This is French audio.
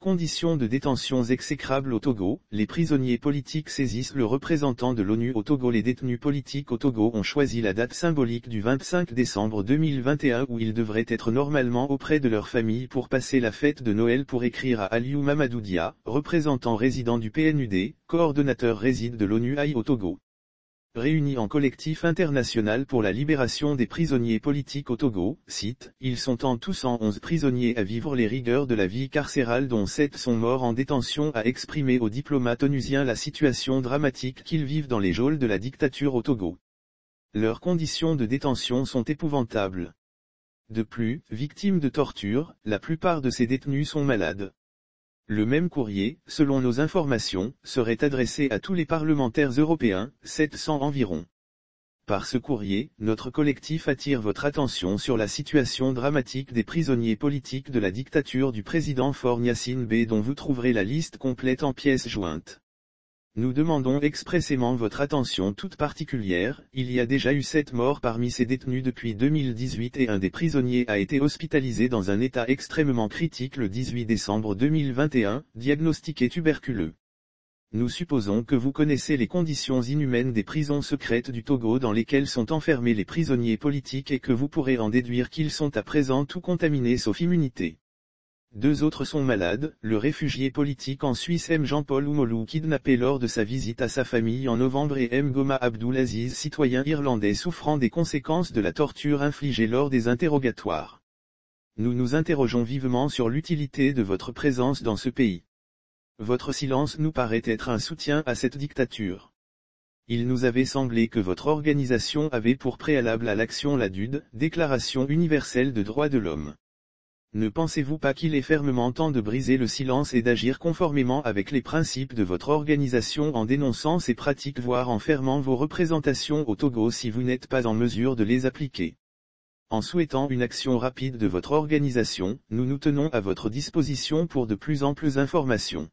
Conditions de détention exécrables au Togo, les prisonniers politiques saisissent le représentant de l'ONU au Togo. Les détenus politiques au Togo ont choisi la date symbolique du 25 décembre 2021 où ils devraient être normalement auprès de leur famille pour passer la fête de Noël, pour écrire à Aliou Mamadou Dia, représentant résident du PNUD, coordonnateur réside de l'ONU au Togo. Réunis en collectif international pour la libération des prisonniers politiques au Togo, cite, ils sont en tout 111 prisonniers à vivre les rigueurs de la vie carcérale dont 7 sont morts en détention, a exprimé aux diplomates onusiens la situation dramatique qu'ils vivent dans les geôles de la dictature au Togo. Leurs conditions de détention sont épouvantables. De plus, victimes de torture, la plupart de ces détenus sont malades. Le même courrier, selon nos informations, serait adressé à tous les parlementaires européens, 700 environ. Par ce courrier, notre collectif attire votre attention sur la situation dramatique des prisonniers politiques de la dictature du président Faure Gnassingbé, dont vous trouverez la liste complète en pièces jointes. Nous demandons expressément votre attention toute particulière. Il y a déjà eu 7 morts parmi ces détenus depuis 2018 et un des prisonniers a été hospitalisé dans un état extrêmement critique le 18 décembre 2021, diagnostiqué tuberculeux. Nous supposons que vous connaissez les conditions inhumaines des prisons secrètes du Togo dans lesquelles sont enfermés les prisonniers politiques et que vous pourrez en déduire qu'ils sont à présent tout contaminés sauf immunité. 2 autres sont malades, le réfugié politique en Suisse M. Jean-Paul Oumolou, kidnappé lors de sa visite à sa famille en novembre, et M. Goma Abdulaziz, citoyen irlandais souffrant des conséquences de la torture infligée lors des interrogatoires. Nous nous interrogeons vivement sur l'utilité de votre présence dans ce pays. Votre silence nous paraît être un soutien à cette dictature. Il nous avait semblé que votre organisation avait pour préalable à l'action la DUD, Déclaration universelle des droits de l'homme. Ne pensez-vous pas qu'il est fermement temps de briser le silence et d'agir conformément avec les principes de votre organisation en dénonçant ces pratiques, voire en fermant vos représentations au Togo si vous n'êtes pas en mesure de les appliquer? En souhaitant une action rapide de votre organisation, nous nous tenons à votre disposition pour de plus amples informations.